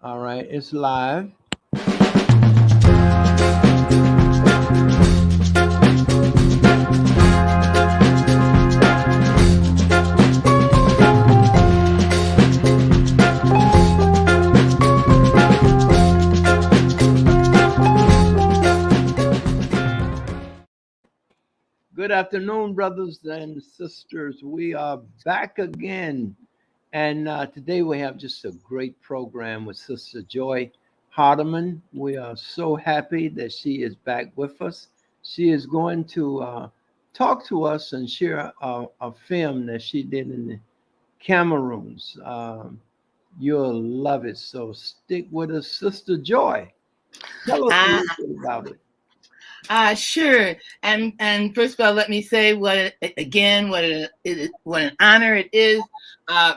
All right, it's live. Good afternoon, brothers and sisters. We are back again. And today we have just a great program with Sister Joye Hardiman. We are so happy that she is back with us. She is going to talk to us and share a film that she did in the Cameroons. You'll love it. So stick with us, Sister Joye. Tell us a Uh, little bit about it. sure. And first of all, let me say what an honor it is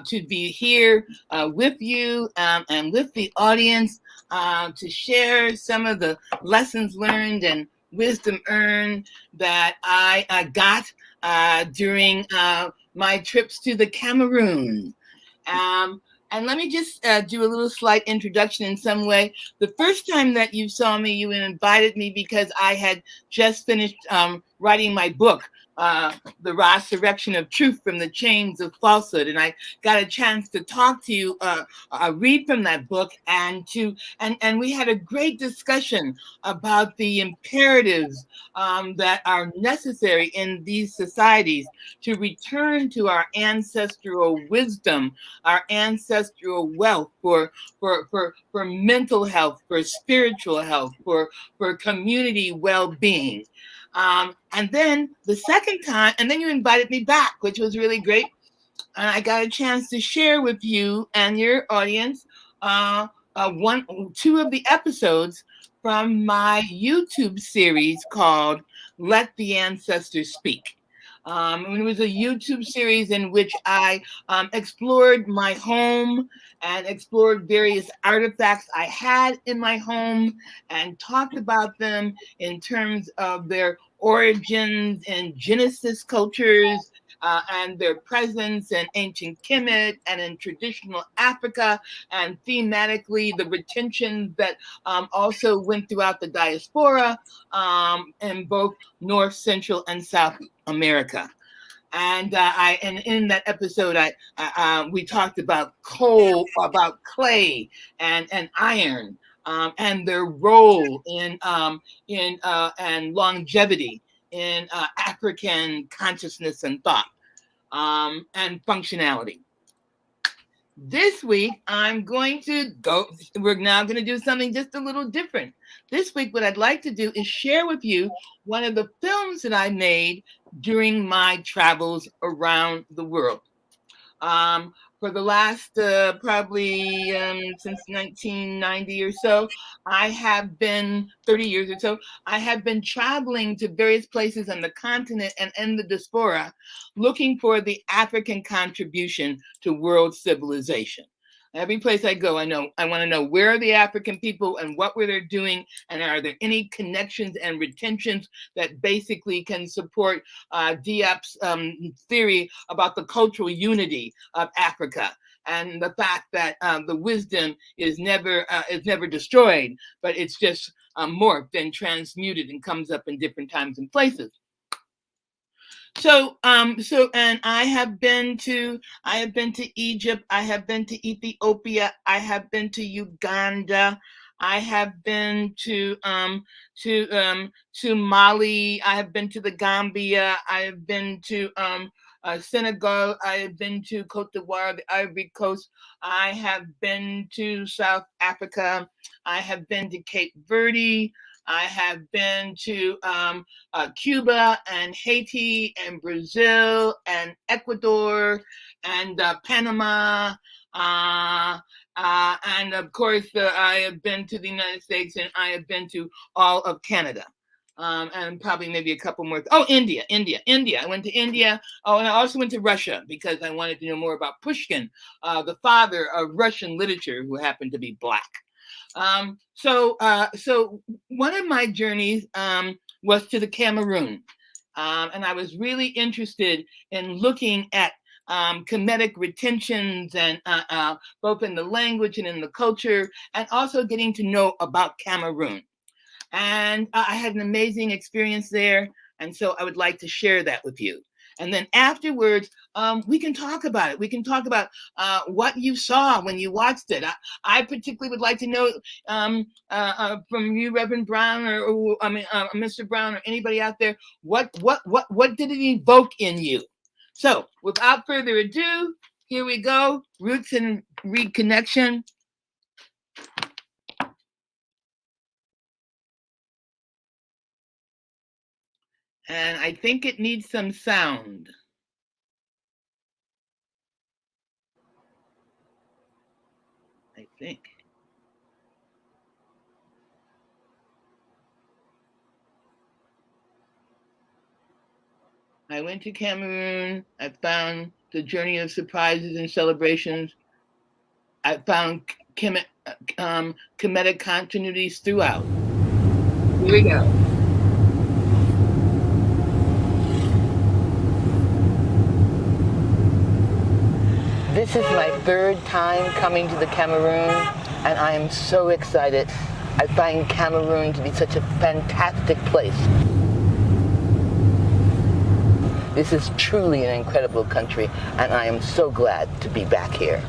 to be here with you and with the audience to share some of the lessons learned and wisdom earned that I got during my trips to the Cameroon. Um, and let me just do a little slight introduction in some way. The first time that you saw me, you invited me because I had just finished writing my book, The Resurrection of Truth from the Chains of Falsehood. And I got a chance to talk to you, read from that book, and we had a great discussion about the imperatives that are necessary in these societies to return to our ancestral wisdom, our ancestral wealth for mental health, for spiritual health, for community well-being. And then the second time, and then you invited me back, which was really great. And I got a chance to share with you and your audience two of the episodes from my YouTube series called Let the Ancestors Speak. It was a YouTube series in which I explored my home and explored various artifacts I had in my home and talked about them in terms of their origins in Genesis cultures and their presence in ancient Kemet and in traditional Africa, and thematically the retention that also went throughout the diaspora in both North, Central, and South America. And in that episode, we talked about coal, about clay, and iron, and their role in longevity in African consciousness and thought, and functionality. This week, we're now going to do something just a little different. This week, what I'd like to do is share with you one of the films that I made during my travels around the world. For the last probably since 1990 or so, I have been 30 years or so, I have been traveling to various places on the continent and in the diaspora looking for the African contribution to world civilization. Every place I go, I want to know where are the African people and what were they doing, and are there any connections and retentions that basically can support Diop's theory about the cultural unity of Africa and the fact that the wisdom is never destroyed, but it's just morphed and transmuted and comes up in different times and places. And I have been to Egypt, I have been to Ethiopia, I have been to Uganda, I have been to Mali, I have been to the Gambia, I have been to Senegal, I have been to Cote d'Ivoire, the Ivory Coast, I have been to South Africa, I have been to Cape Verde, I have been to Cuba and Haiti and Brazil and Ecuador and Panama. And of course, I have been to the United States, and I have been to all of Canada. And probably maybe a couple more. Oh, India. I went to India. Oh, and I also went to Russia because I wanted to know more about Pushkin, the father of Russian literature, who happened to be Black. So one of my journeys was to the Cameroon, and I was really interested in looking at comedic retentions, and both in the language and in the culture, and also getting to know about Cameroon. And I had an amazing experience there, and so I would like to share that with you. And then afterwards, we can talk about it. We can talk about what you saw when you watched it. I particularly would like to know from you, Reverend Brown, or Mr. Brown, or anybody out there, what did it evoke in you? So, without further ado, here we go. Roots and Reconnection. And I think it needs some sound. I think. I went to Cameroon. I found the journey of surprises and celebrations. I found comedic continuities throughout. Here we go. This is my third time coming to the Cameroon, and I am so excited. I find Cameroon to be such a fantastic place. This is truly an incredible country, and I am so glad to be back here.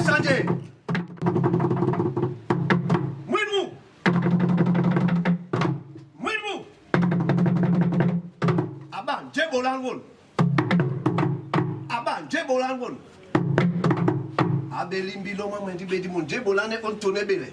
Sanjay. Mwinmu. Aban jebolan won. Abelimbi loma mwendi bedi mun jebolan e on tone bele.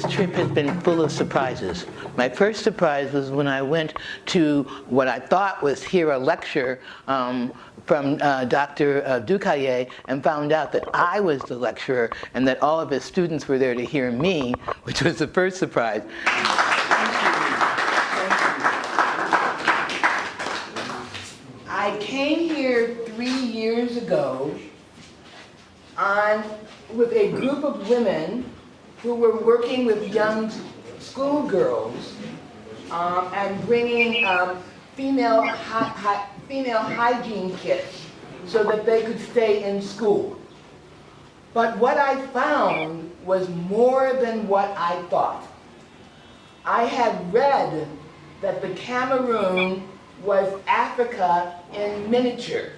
Trip has been full of surprises. My first surprise was when I went to what I thought was hear a lecture from Dr. Ducaye, and found out that I was the lecturer and that all of his students were there to hear me, which was the first surprise. I came here 3 years ago with a group of women who were working with young schoolgirls and bringing female hygiene kits so that they could stay in school. But what I found was more than what I thought. I had read that the Cameroon was Africa in miniature,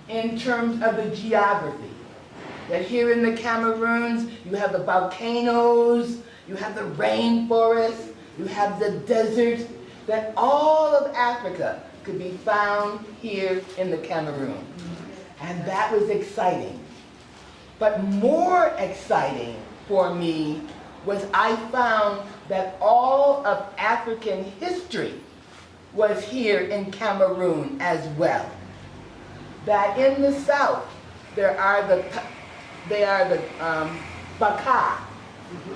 in terms of the geography. That here in the Cameroons, you have the volcanoes, you have the rainforest, you have the desert, that all of Africa could be found here in the Cameroon. And that was exciting. But more exciting for me was I found that all of African history was here in Cameroon as well. That in the south, they are the Baka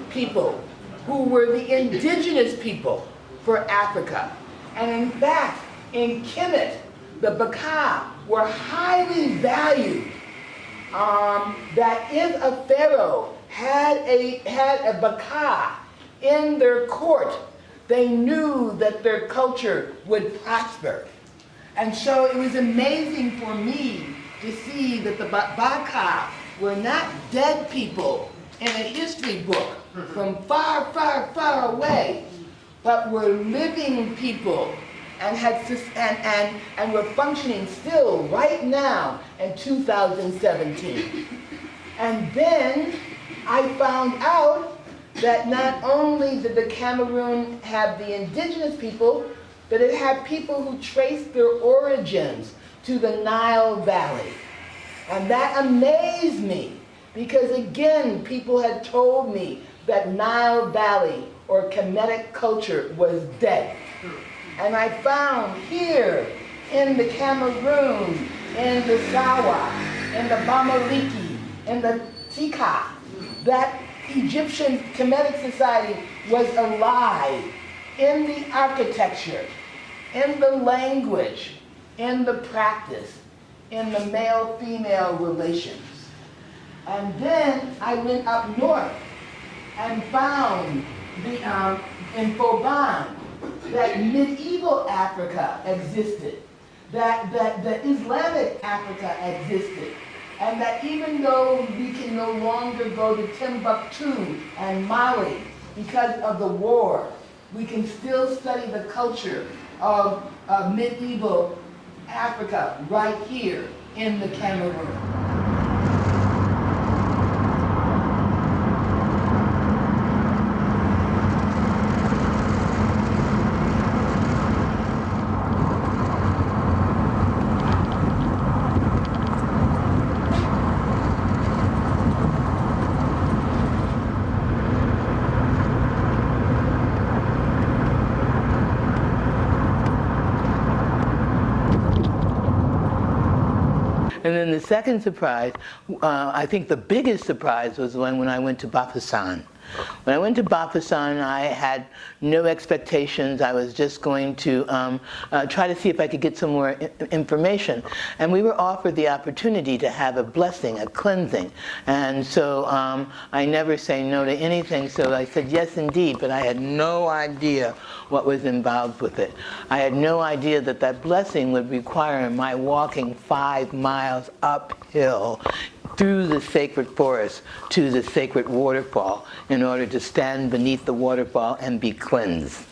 people, who were the indigenous people for Africa. And in fact, in Kemet, the Baka were highly valued. That if a pharaoh had a Baka in their court, they knew that their culture would prosper. And so it was amazing for me to see that the Baka were not dead people in a history book from far, far, far away, but were living people and and were functioning still right now in 2017. And then I found out that not only did the Cameroon have the indigenous people, but it had people who traced their origins to the Nile Valley. And that amazed me, because again, people had told me that Nile Valley or Kemetic culture was dead. And I found here in the Cameroon, in the Sawa, in the Bamaliki, in the Tika, that Egyptian Kemetic society was alive in the architecture, in the language, in the practice, in the male-female relations. And then I went up north and found in Foban that medieval Africa existed, that the Islamic Africa existed, and that even though we can no longer go to Timbuktu and Mali because of the war, we can still study the culture of medieval Africa right here in the Cameroon. And then the second surprise, I think the biggest surprise was when I went to Bafoussam. When I went to Bafoussam, I had no expectations. I was just going to try to see if I could get some more information. And we were offered the opportunity to have a blessing, a cleansing. And so I never say no to anything, so I said yes indeed, but I had no idea what was involved with it. I had no idea that that blessing would require my walking 5 miles uphill through the sacred forest to the sacred waterfall in order to stand beneath the waterfall and be cleansed.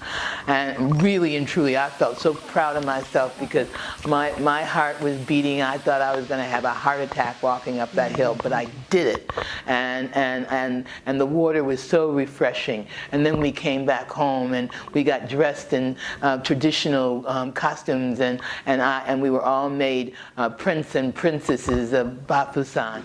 And really and truly, I felt so proud of myself because my heart was beating. I thought I was going to have a heart attack walking up that hill, but I did it. And the water was so refreshing. And then we came back home and we got dressed in traditional costumes, and we were all made prince and princesses of Bafoussam.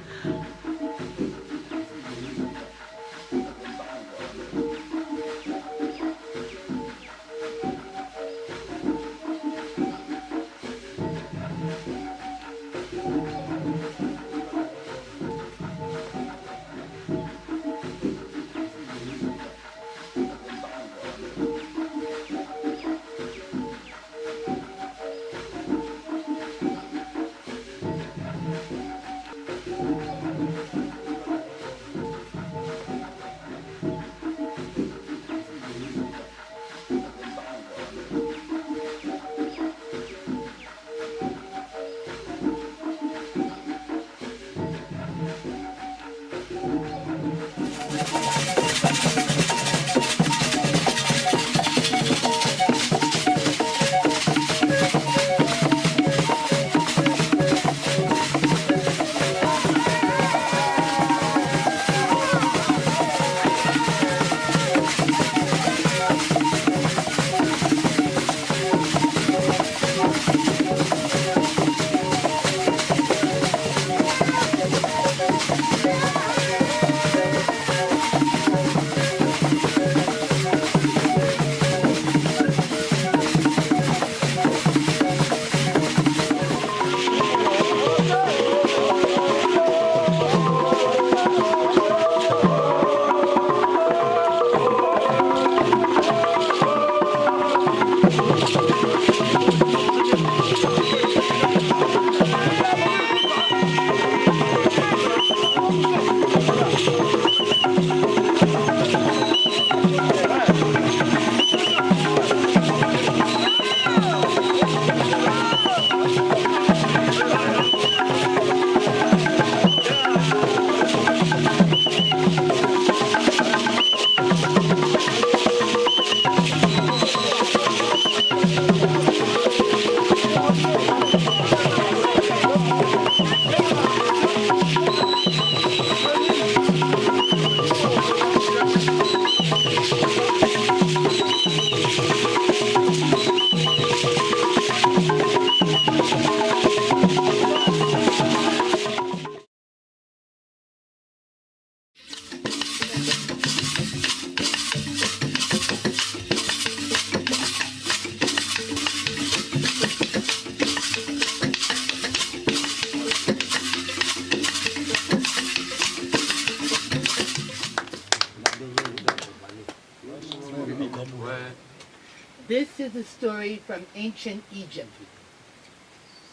This is a story from ancient Egypt.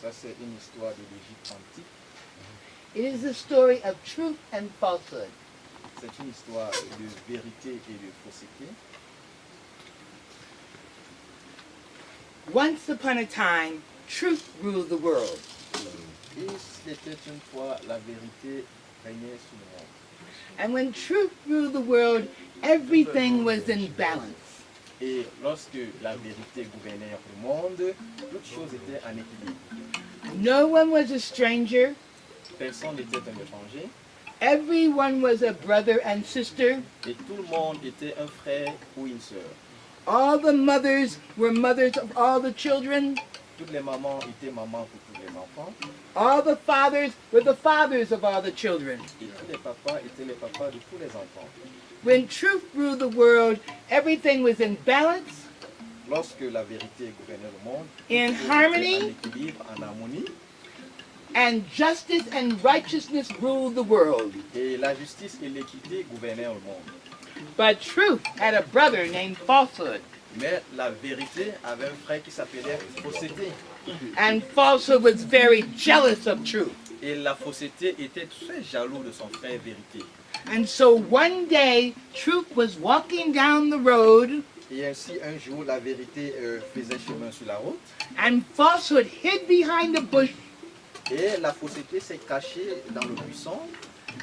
Ça, c'est une histoire de l'Égypte antique. It is a story of truth and falsehood. C'est une histoire de vérité et de fausseté. Once upon a time, truth ruled the world. Et c'était une fois la vérité régnait sur le monde. And when truth ruled the world, everything was in balance. Et lorsque la vérité gouvernait le monde, toutes choses étaient en équilibre. No one was a stranger. Personne n'était un étranger. Everyone was a brother and sister. Et tout le monde était un frère ou une sœur. All the mothers were mothers of all the children. Toutes les mamans étaient mamans pour tous les enfants. All the fathers were the fathers of all the children. Et tous les papas étaient les papas de tous les enfants. When truth ruled the world, everything was in balance, Lorsque la vérité gouvernait le monde, in tout était harmony, en équilibre, en harmonie, and justice and righteousness ruled the world. et la justice et l'équité gouvernaient le monde. But truth had a brother named falsehood, Mais la vérité avait un frère qui s'appelait fausseté. and falsehood was very jealous of truth. Et la fausseté était très jaloux de son frère vérité. And so one day, truth was walking down the road, Et ainsi, un jour, la vérité faisait chemin sur la route. and falsehood hid behind a bush. Et la fausseté s'est cachée dans le buisson.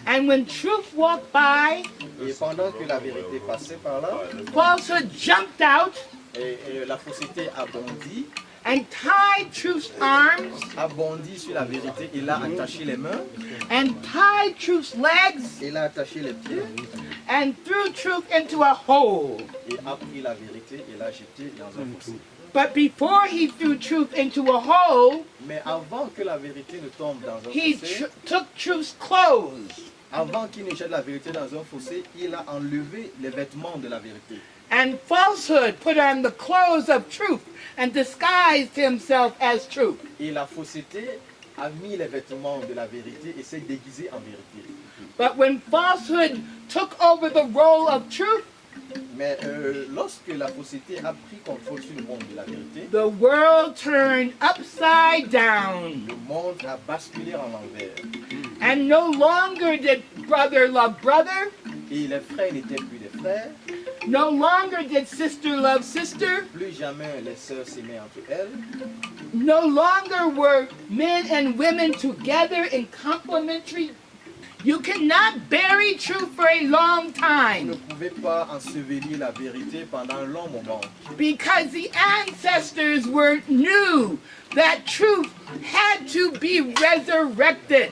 And when truth walked by, Et pendant que la vérité passait par là, falsehood jumped out et la fausseté a bondi, and tied truth's arms a bondi sur la vérité. Il a attaché les mains, and tied truth's legs il a attaché les pieds, and threw truth into a hole. et a pris la vérité et l'a jetée dans un fossé. But before he threw truth into a hole, Mais avant que la vérité ne tombe dans un he fossé, took truth's clothes avant qu'il ne jette la vérité dans un fossé, il a enlevé les vêtements de la vérité. and falsehood put on the clothes of truth and disguised himself as truth. Et la fausseté a mis les vêtements de la vérité et s'est déguisé en vérité. But when falsehood took over the role of truth, Mais lorsque la fausseté a pris contrôle sur le monde de la vérité, the world turned upside down. le monde a basculé en l'envers. And no longer did brother love brother. Et les frères n'étaient plus des frères, No longer did sister love sister. plus jamais les sœurs s'aimaient entre elles, No longer were men and women together in complementary. You cannot bury truth for a long on ne time pouvait pas ensevelir la vérité pendant un long moment. because the ancestors knew that truth had to be resurrected.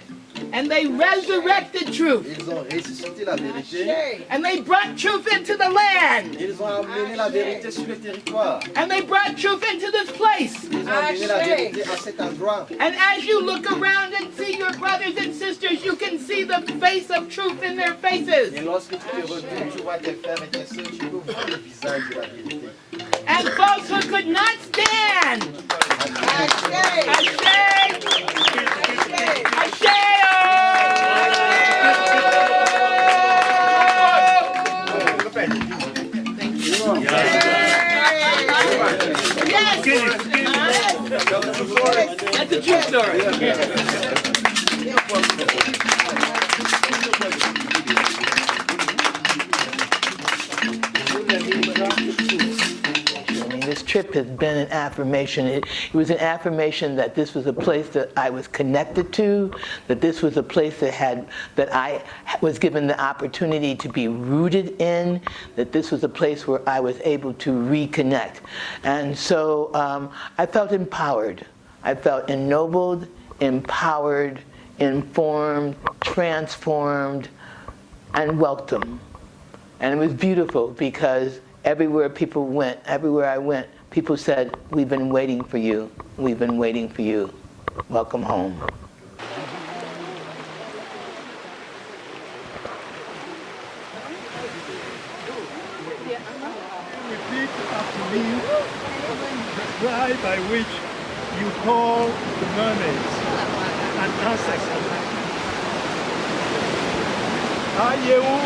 And they resurrected truth. Ils ont ressuscité la vérité, And they brought truth into the land. ils ont amené la vérité sur le territoire, And they brought truth into this place. ils ont amené la vérité à cet endroit. And as you look around and see your brothers and sisters, you can see the face of truth in their faces. Et lorsque tu te retournes, tu vois tes frères et tes sœurs, tu peux voir le visage de la vérité. And falsehood could not stand. That's a true story. This trip has been an affirmation. It was an affirmation that this was a place that I was connected to, that this was a place that I was given the opportunity to be rooted in, that this was a place where I was able to reconnect. And so I felt empowered. I felt ennobled, empowered, informed, transformed, and welcome. And it was beautiful because everywhere I went, people said, "We've been waiting for you. We've been waiting for you. Welcome home." Repeat after me the cry by which you call the mermaids and ancestors. Aye-oo!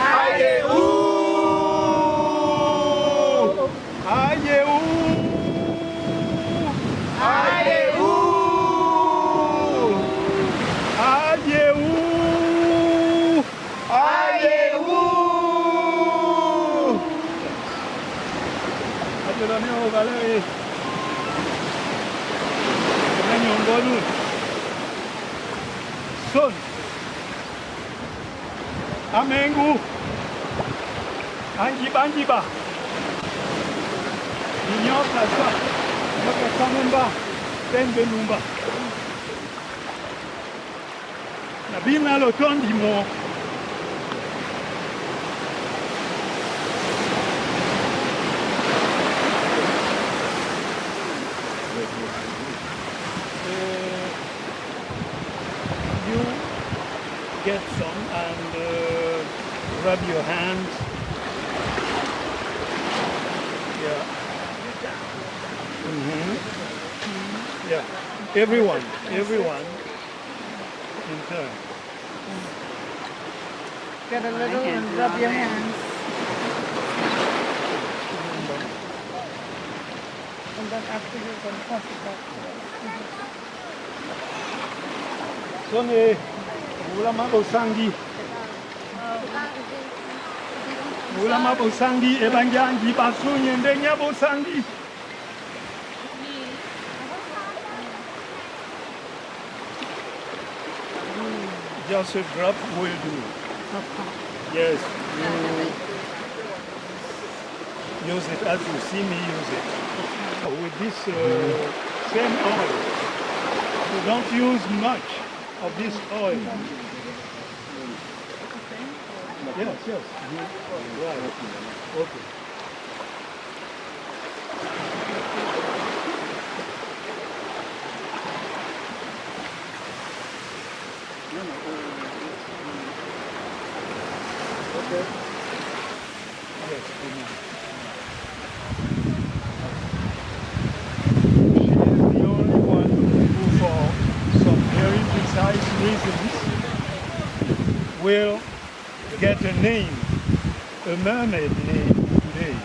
Aye-oo! afternoon. Son. Amengu. Anjiba. Inyo plaza. Maka samumba. Tenbenumba. Nabina lotondi mo. You get some and rub your hands. Yeah. Yeah. Everyone in turn. Get a little and rub your hands. And then after you can pass it back. Sone, ulama bosangi. Ulama bosangi, ebanjangi basunye ndenya bosangi. Just a drop will do. Yes, you use it as you see me use it. With this same oil, you don't use much of this oil. Yes. Right. Okay. Okay. Yes, she is the only one who, for some very precise reasons, will get a name, a mermaid name today.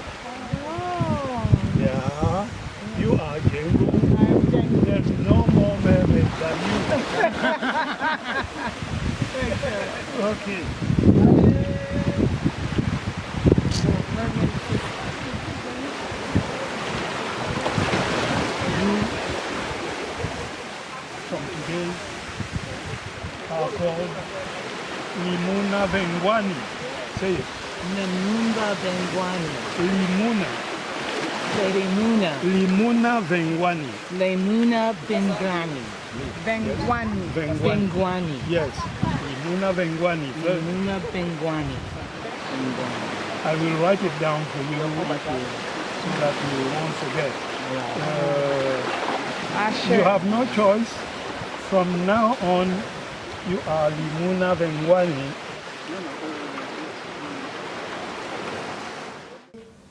Oh. Yeah, you are Jengu. There's no more mermaid than you. Okay. You, from today, are called Limuna Vengwani. Say it. Limuna Vengwani. Limuna. Limuna Vengwani. Limuna Vengwani. Vengwani. Yes. Limuna Vengwani. Limuna Vengwani. I will write it down for you so that you won't forget. You have no choice. From now on, you are Limuna Vengwani.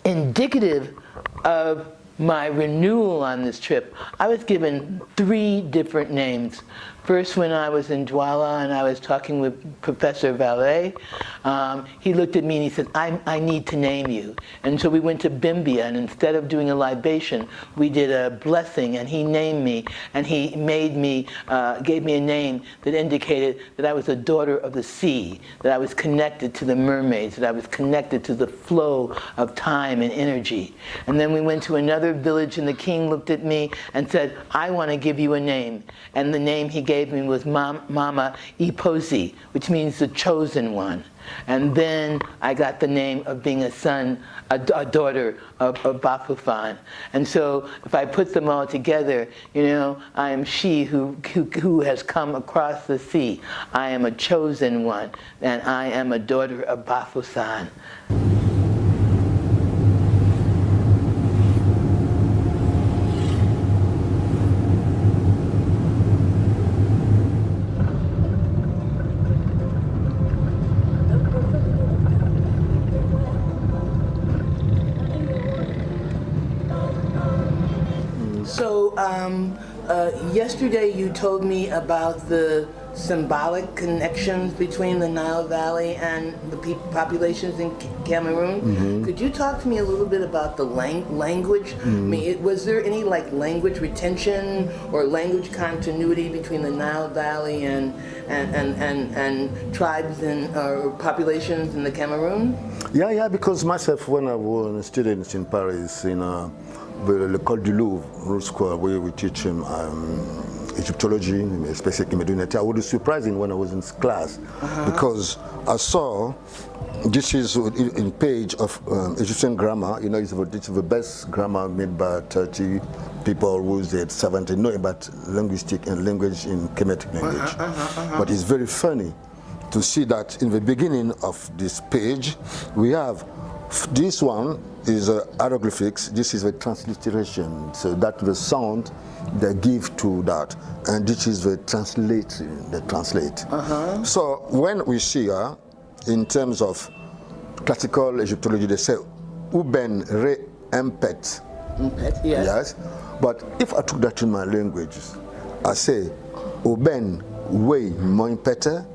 Indicative of my renewal on this trip, I was given 3 different names. First, when I was in Douala and I was talking with Professor Valet, he looked at me and he said, I need to name you. And so we went to Bimbia, and instead of doing a libation, we did a blessing, and he named me, and he made me, gave me a name that indicated that I was a daughter of the sea, that I was connected to the mermaids, that I was connected to the flow of time and energy. And then we went to another village, and the king looked at me and said, I want to give you a name. And the name he gave me was Mama Iposi, which means the chosen one. And then I got the name of being a son, a daughter of Bafufan. And so if I put them all together, you know, I am she who has come across the sea. I am a chosen one, and I am a daughter of Bafufan. So yesterday you told me about the symbolic connections between the Nile Valley and the populations in Cameroon. Mm-hmm. Could you talk to me a little bit about the language? Mm-hmm. I mean, was there any like language retention or language continuity between the Nile Valley and tribes and or populations in the Cameroon? Yeah, because myself, when I was a student in Paris, in l'École du Louvre, School, where we teach him Egyptology, especially modernity. I was surprising when I was in class because I saw this is in page of Egyptian grammar. You know, it's the best grammar made by 30 people who said 70 know about linguistic and language in Kemetic language. But it's very funny to see that in the beginning of this page we have this one is hieroglyphics. This is the transliteration, so that the sound they give to that, and this is the translate. So when we see here, in terms of classical Egyptology, they say uben re empet. Yes, but if I took that in my language, I say uben we moimpete.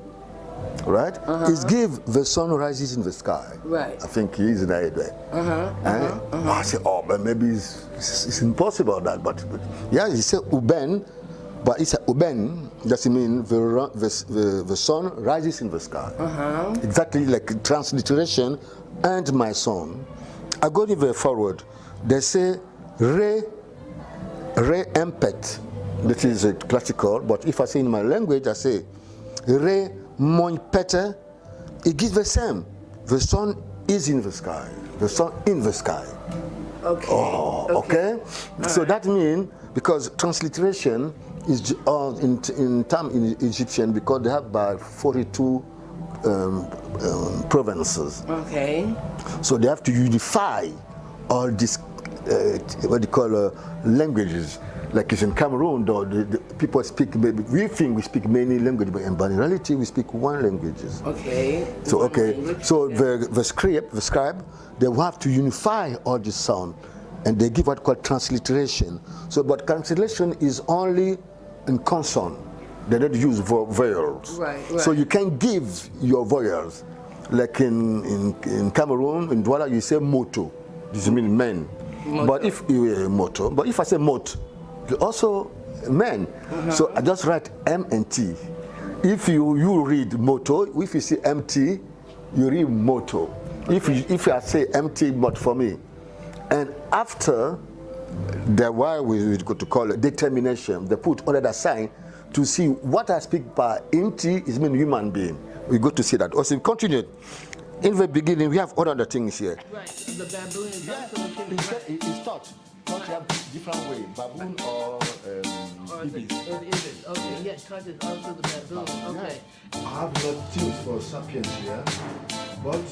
Right? It's give the sun rises in the sky. Right. I think he is in that way. I say, oh, but maybe it's impossible that, but yeah, he said uben, but it's uben doesn't mean the sun rises in the sky. Exactly like transliteration and my son. I go even forward. They say re empet. That is a classical, but if I say in my language, I say re Mon Peter, it gives the same. The sun is in the sky. The sun in the sky. Okay. Oh, okay. So that means, because transliteration is in Egyptian, because they have about 42 provinces. Okay. So they have to unify all these what they call languages. Like it's in Cameroon, though, the people speak, we think we speak many languages, but in reality we speak one language. Okay. So the scribe, they will have to unify all this sound, and they give what called transliteration. So, but transliteration is only in consonant. They don't use vowels. Right. So you can give your vowels, like in Cameroon, in Douala, you say moto. This means men. Moto. But if you moto, but if I say mot, also men. So I just write M and T. If you read moto, if you see MT, you read moto. Okay. If I say MT, but for me, and after the why we go to call it determination, they put under the sign to see what I speak by MT is mean human being. We go to see that. Also, we continue. In the beginning, we have other things here. Right. The baboon is it's taught. Touch have different way, baboon or ibis. Okay, yeah, touch is also the baboon. Okay. I have not things for sapiens here, but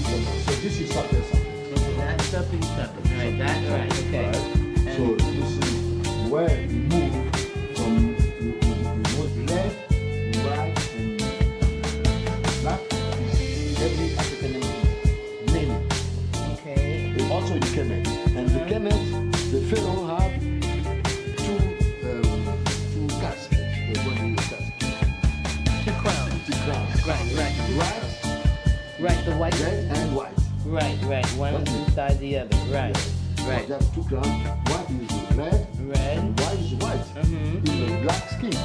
so this is sapiens. Okay, that's sapiens. Right, that's right. Okay. Right. So this is where you move from move left, right, and left. Every African name. Okay. Also the Kemet. And the Kemet, the fellow have two caskets. Two crowns. Two crowns. Right, the white. Red and white. Right. One is inside the other. Right. They have two crowns. One is red. And one is white. In a black skin.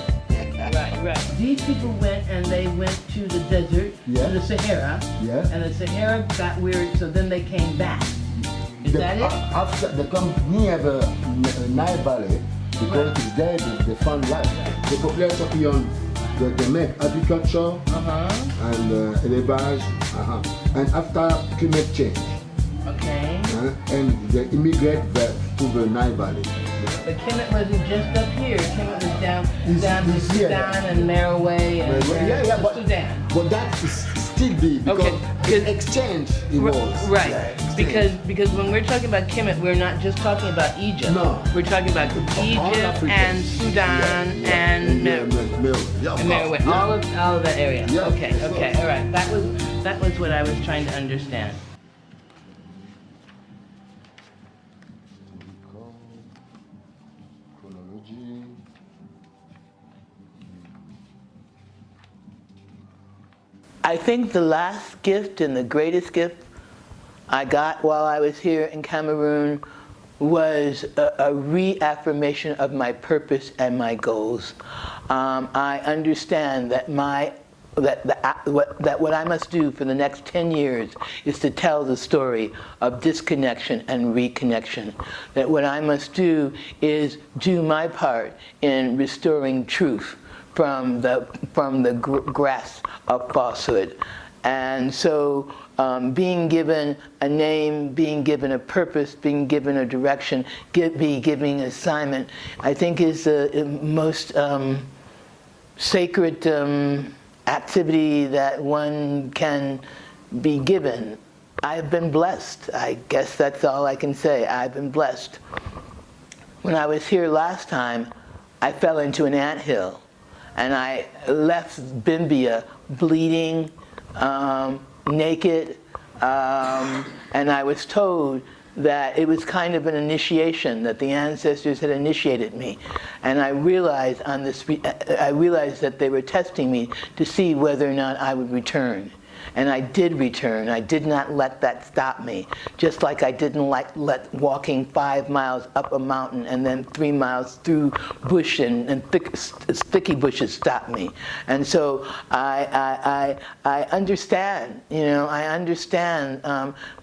Right. These people went to the desert, to the Sahara. Yeah. And the Sahara got weird, so then they came back. Is that it? After they come near the Nile Valley, because it's there they found life. The population beyond they make agriculture and elevage, and after climate change. Okay. And they immigrate to the Nile Valley. The Kemet wasn't just up here. Kemet was down to Sudan and Merowe and Sudan. But that is still big because exchange involves. Right. Yeah, because when we're talking about Kemet, we're not just talking about Egypt. No. We're talking about Egypt and Sudan and Merowe. All of that area. Yeah. Okay. All right. That was what I was trying to understand. I think the last gift and the greatest gift I got while I was here in Cameroon was a reaffirmation of my purpose and my goals. I understand that my what I must do for the next 10 years is to tell the story of disconnection and reconnection. That what I must do is do my part in restoring truth from the grasp of falsehood. And so being given a name, being given a purpose, being given a direction, giving an assignment, I think is the most sacred activity that one can be given. I've been blessed. I guess that's all I can say. I've been blessed. When I was here last time, I fell into an anthill, and I left Bimbia bleeding, naked, and I was told that it was kind of an initiation, that the ancestors had initiated me. And I realized that they were testing me to see whether or not I would return. And I did return. I did not let that stop me. Just like I didn't let walking 5 miles up a mountain and then 3 miles through bush and sticky bushes stop me. And so I understand, I understand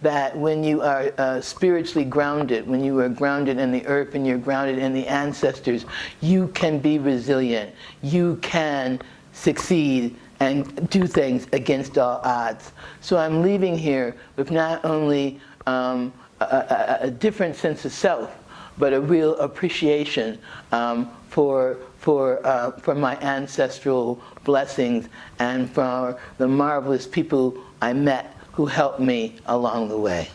that when you are spiritually grounded, when you are grounded in the earth and you're grounded in the ancestors, you can be resilient. You can succeed and do things against all odds. So I'm leaving here with not only a different sense of self, but a real appreciation for my ancestral blessings and for the marvelous people I met who helped me along the way.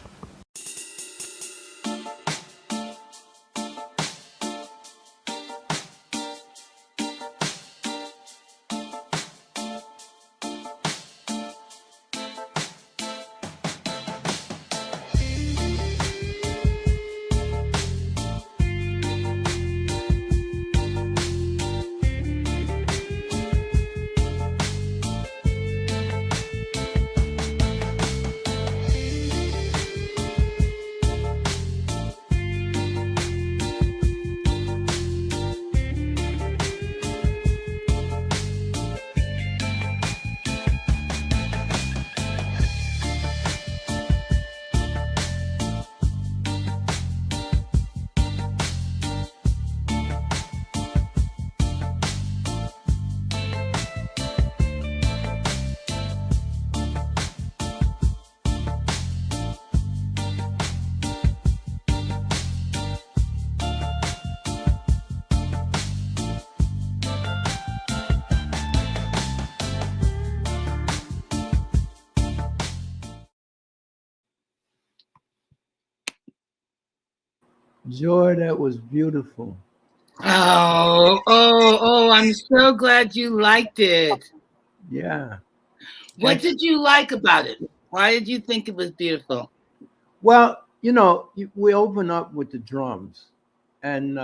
Joy, that was beautiful. Oh, I'm so glad you liked it. Yeah. What did you like about it? Why did you think it was beautiful? Well, we open up with the drums, and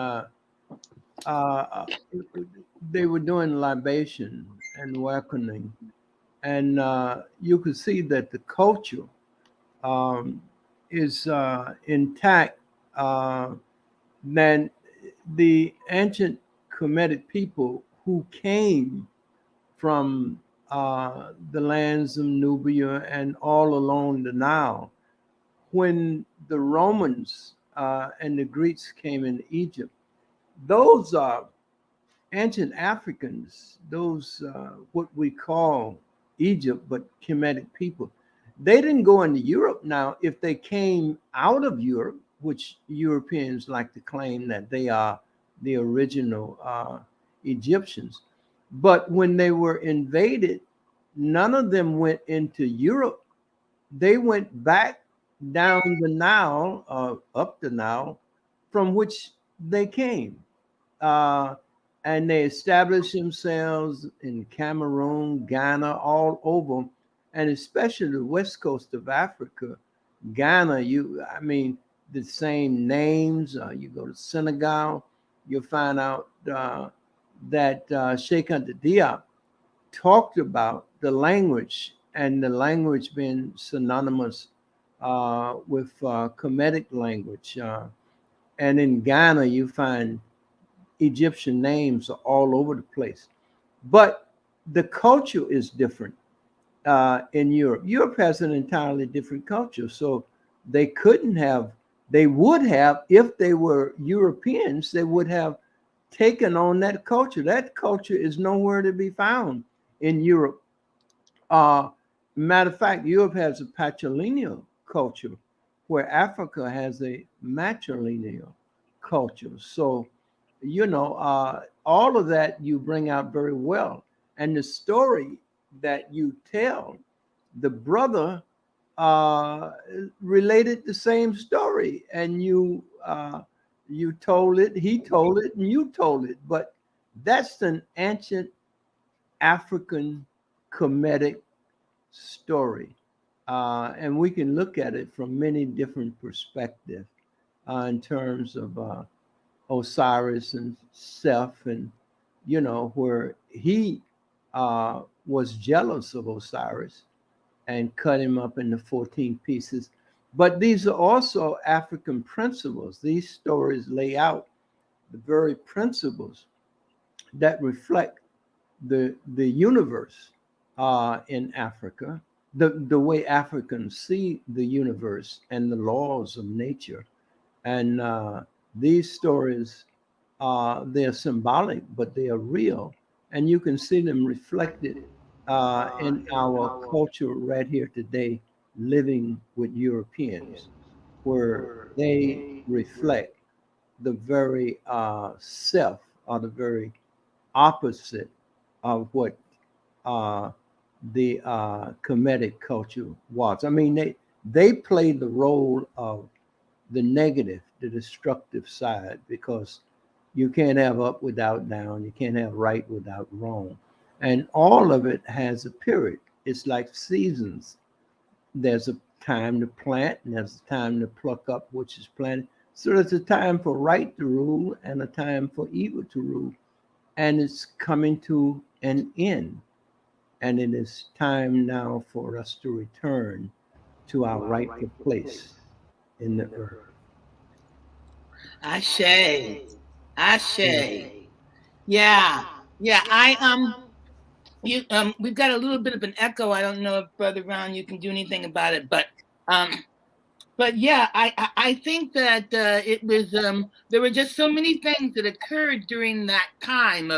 they were doing libation and welcoming, and you could see that the culture is intact. Than the ancient Kemetic people who came from the lands of Nubia and all along the Nile. When the Romans and the Greeks came into Egypt, those ancient Africans, those what we call Egypt, but Kemetic people, they didn't go into Europe. Now, if they came out of Europe, which Europeans like to claim that they are the original Egyptians, but when they were invaded, none of them went into Europe. They went back down the Nile, up the Nile, from which they came. And they established themselves in Cameroon, Ghana, all over, and especially the west coast of Africa. Ghana, the same names. You go to Senegal, you'll find out that Sheikh Anta Diop talked about the language, and the language being synonymous with Kemetic language. And in Ghana, you find Egyptian names all over the place. But the culture is different in Europe. Europe has an entirely different culture, so they couldn't have. They would have, if they were Europeans, they would have taken on that culture. That culture is nowhere to be found in Europe. Matter of fact, Europe has a patrilineal culture, where Africa has a matrilineal culture. So, all of that you bring out very well. And the story that you tell, the brother related the same story, and you told it, he told it, and you told it. But that's an ancient African comedic story. And we can look at it from many different perspectives in terms of Osiris and Seth, and where he was jealous of Osiris and cut him up into 14 pieces. But these are also African principles. These stories lay out the very principles that reflect the universe in Africa, the way Africans see the universe and the laws of nature. And these stories, they're symbolic, but they are real. And you can see them reflected in our culture right here today, living with Europeans, where they reflect the very self, or the very opposite of what the comedic culture was. I mean, they played the role of the negative, the destructive side, because you can't have up without down, you can't have right without wrong. And all of it has a period. It's like seasons. There's a time to plant, and there's a time to pluck up which is planted. So there's a time for right to rule and a time for evil to rule. And it's coming to an end. And it is time now for us to return to our rightful place in the earth. Ashe. Ashe. Yeah. Yeah. We've got a little bit of an echo. I don't know if BrotherRonn, you can do anything about it, but yeah, I think that it was there were just so many things that occurred during that time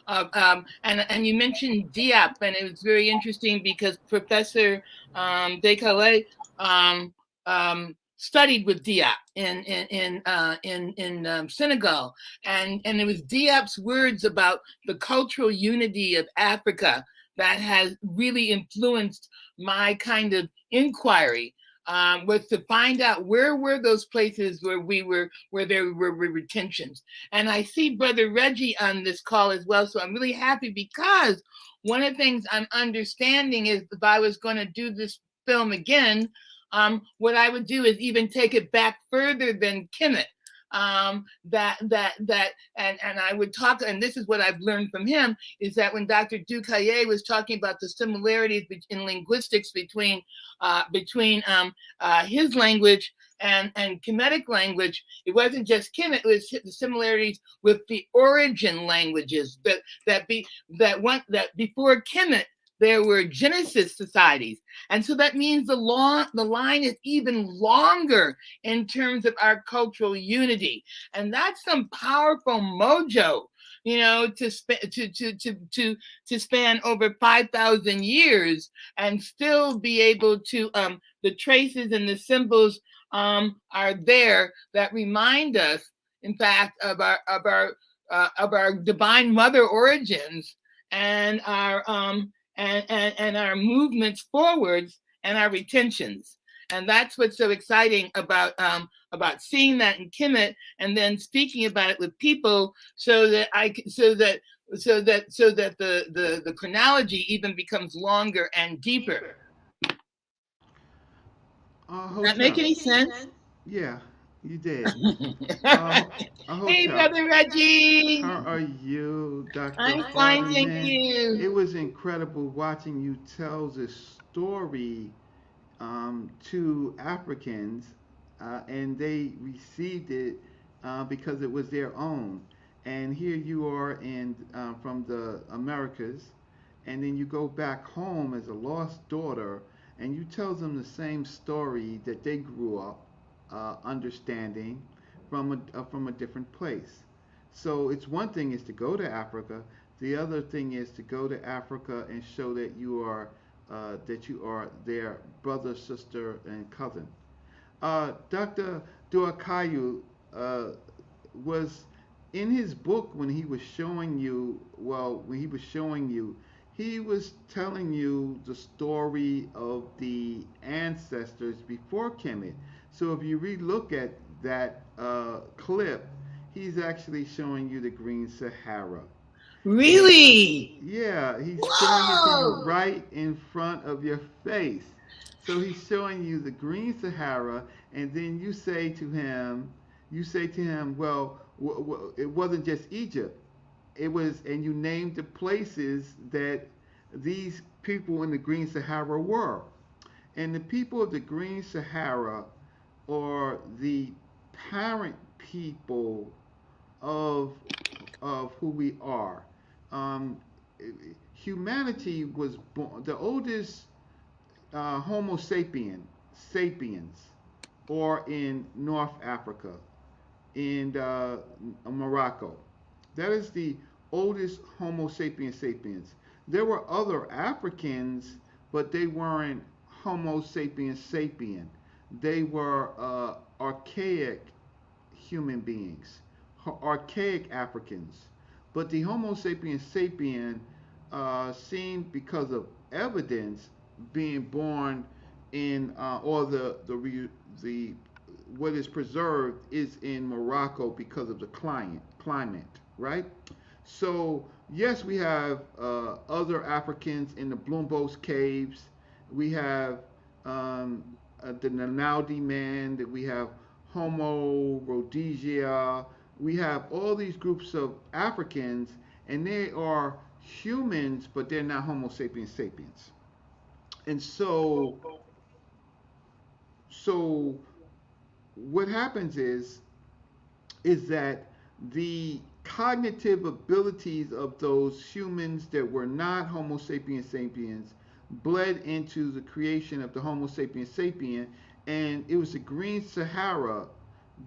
and you mentioned Diop, and it was very interesting because Professor Descalais studied with Diop in Senegal, and it was Diop's words about the cultural unity of Africa that has really influenced my kind of inquiry. Was to find out where were those places where there were retentions. And I see Brother Reggie on this call as well, so I'm really happy, because one of the things I'm understanding is if I was going to do this film again, what I would do is even take it back further than Kemet. And I would talk, and this is what I've learned from him, is that when Dr. Ducaye was talking about the similarities in linguistics between his language and Kemetic language, it wasn't just Kemet, it was the similarities with the origin languages that before Kemet there were Genesis societies. And so that means the line is even longer in terms of our cultural unity. And that's some powerful mojo, to span over 5,000 years and still be able to, the traces and the symbols are there that remind us, in fact, of our divine mother origins and our and our movements forwards and our retentions. And that's what's so exciting about seeing that in Kemet and then speaking about it with people, so that the chronology even becomes longer and deeper. Does that make any sense? Yeah, you did. Hey, Brother Reggie. How are you, Dr. I'm fine, thank Hardiman? you. It was incredible watching you tell this story to Africans, and they received it because it was their own. And here you are from the Americas, and then you go back home as a lost daughter, and you tell them the same story that they grew up understanding from a different place. So it's one thing is to go to Africa. The other thing is to go to Africa and show that you are their brother, sister, and cousin. Dr. Duakayu was in his book when he was showing you. He was telling you the story of the ancestors before Kemet. So if you relook at that clip, he's actually showing you the Green Sahara. Really? Yeah, he's showing it to you Whoa! right in front of your face. So he's showing you the Green Sahara, and then you say to him, well, it wasn't just Egypt. It was, and you named the places that these people in the Green Sahara were. And the people of the Green Sahara are the parent people of who we are. Um, Humanity was born, the oldest Homo sapiens, or in North Africa, in Morocco. That is the oldest Homo sapiens. There were other Africans, but they weren't Homo sapiens sapien. They were archaic human beings, archaic Africans. But the Homo sapiens sapien seemed, because of evidence being born in, or the what is preserved is in Morocco because of the climate, right? So yes, we have other Africans in the Blombos caves. We have the Nanaudi man. That we have Homo Rhodesia. We have all these groups of Africans, and they are humans, but they're not Homo sapiens sapiens. And so what happens is that the cognitive abilities of those humans that were not Homo sapiens sapiens bled into the creation of the Homo sapiens sapien, and it was the Green Sahara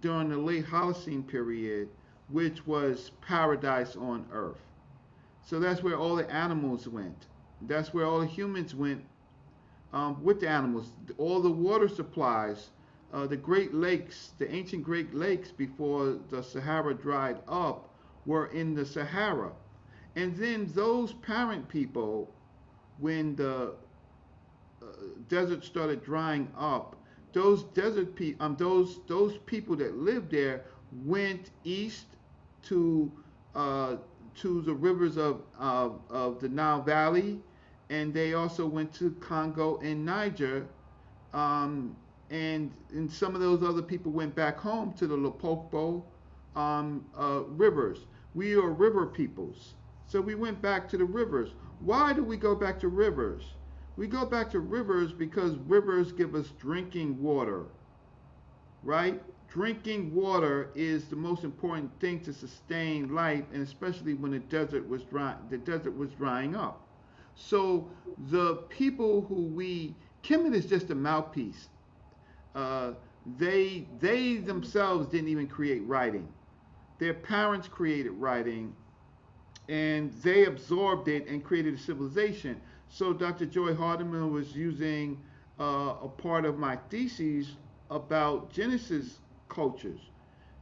during the late Holocene period, which was paradise on Earth. So that's where all the animals went. That's where all the humans went with the animals. All the water supplies, the Great Lakes, the ancient Great Lakes before the Sahara dried up, were in the Sahara. And then those parent people, when the desert started drying up, those those people that lived there went east to the rivers of the Nile Valley, and they also went to Congo and Niger, and some of those other people went back home to the Limpopo rivers. We are river peoples, so we went back to the rivers. Why do we go back to rivers? We go back to rivers because rivers give us drinking water, right? Drinking water is the most important thing to sustain life, and especially when the desert was drying up. So the people Kemet is just a mouthpiece. They themselves didn't even create writing. Their parents created writing, and they absorbed it and created a civilization. So Dr. Joye Hardiman was using a part of my thesis about Genesis cultures.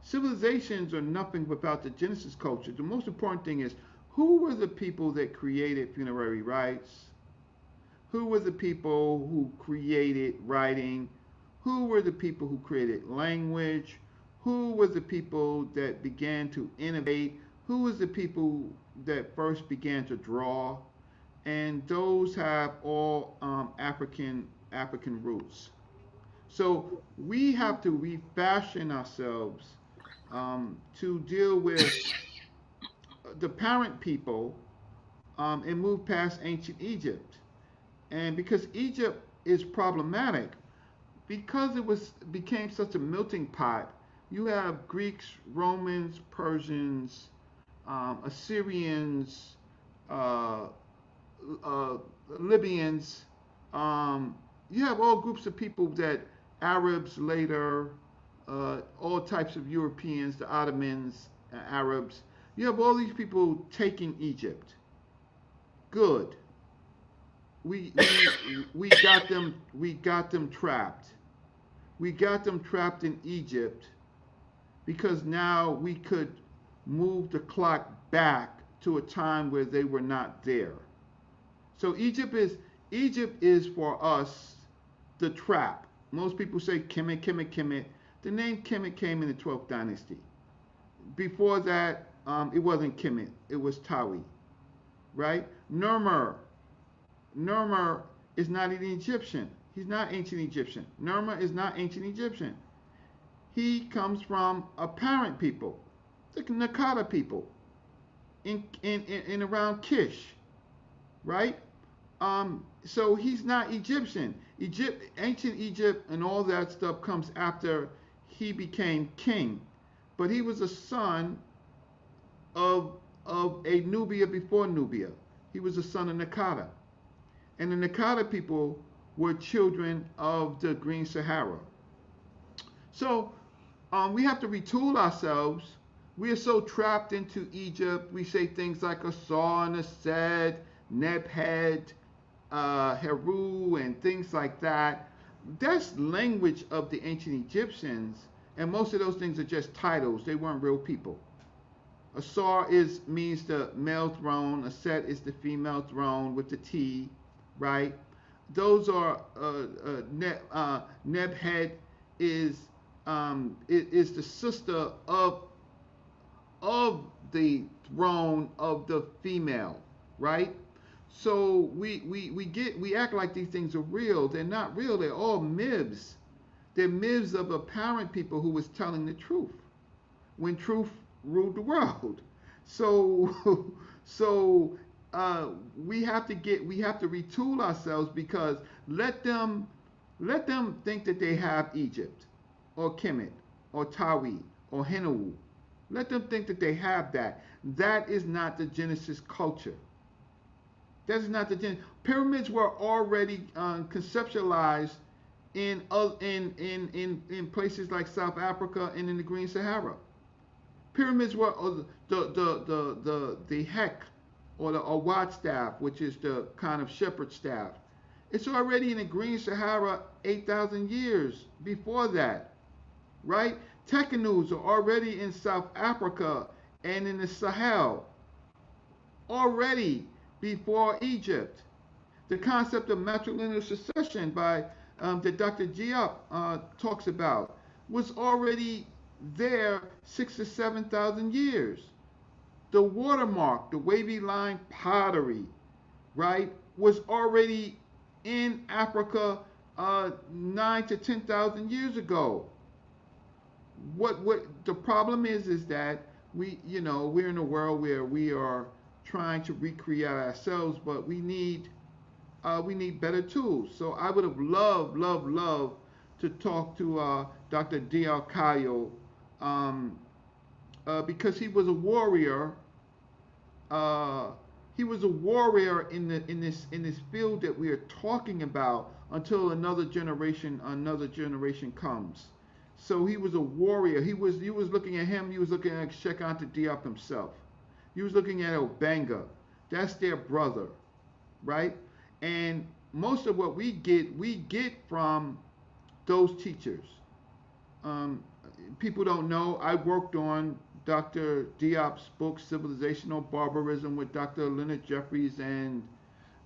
Civilizations are nothing without the Genesis culture. The most important thing is, who were the people that created funerary rites? Who were the people who created writing? Who were the people who created language? Who were the people that began to innovate? Who was the people that first began to draw? And those have all African roots. So we have to refashion ourselves to deal with the parent people and move past ancient Egypt. And because Egypt is problematic, because it became such a melting pot, you have Greeks, Romans, Persians, Assyrians, Libyans. You have all groups of people that Arabs later, all types of Europeans, the Ottomans, Arabs. You have all these people taking Egypt. Good. We got them. We got them trapped. We got them trapped in Egypt because now we could move the clock back to a time where they were not there. So Egypt is for us the trap. Most people say Kemet, Kemet, Kemet. The name Kemet came in the 12th dynasty. Before that, it wasn't Kemet. It was Tawi, right? Nermer is not an Egyptian. He's not ancient Egyptian. Nermer is not ancient Egyptian. He comes from apparent people, the Nakata people, in around Kish, right? So he's not Egyptian. Ancient Egypt and all that stuff comes after he became king. But he was a son of a Nubia before Nubia. He was a son of Nakata. And the Nakata people were children of the Green Sahara. So we have to retool ourselves. We are so trapped into Egypt. We say things like Asar and Ased, Nebhed, Heru, and things like that. That's language of the ancient Egyptians, and most of those things are just titles. They weren't real people. Asar means the male throne. Aset is the female throne with the T, right? Those are Nebhed is the sister of the throne of the female, right? So we act like these things are real. They're not real. They're all myths. They're myths of apparent people who was telling the truth when truth ruled the world. So we have to retool ourselves, because let them think that they have Egypt or Kemet or Tawi or Henu. Let them think that they have that. That is not the Genesis culture. That is not the Genesis. Pyramids were already conceptualized in places like South Africa and in the Green Sahara. Pyramids were the Hek, or the Awad staff, which is the kind of shepherd staff. It's already in the Green Sahara 8,000 years before that, right? Tekenus are already in South Africa and in the Sahel, already before Egypt. The concept of matrilineal succession that Dr. Diop talks about was already there 6,000 to 7,000 years. The watermark, the wavy line pottery, right, was already in Africa 9,000 to 10,000 years ago. What the problem is that we're in a world where we are trying to recreate ourselves, but we need better tools. So I would have loved to talk to Dr. Diop Kayo, because he was a warrior. He was a warrior in this field that we are talking about, until another generation comes. So he was a warrior. You was looking at him. You was looking at Sheikh Anta Diop himself. You was looking at Obanga. That's their brother, right? And most of what we get from those teachers. People don't know, I worked on Dr. Diop's book, Civilizational Barbarism, with Dr. Leonard Jeffries and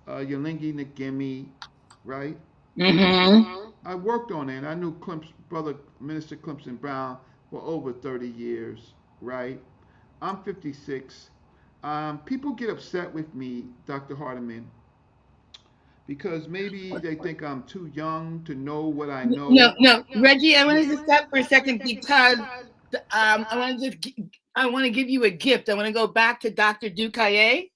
Yalingi Ngemi, right? Mm-hmm. I worked on it. I knew brother Minister Clemson Brown for over 30 years, right? I'm 56. People get upset with me, Dr. Hardiman, because maybe they think I'm too young to know what I know. No, Reggie, I want to just stop for a second, because I want to give you a gift. I want to go back to Dr. Dukaye.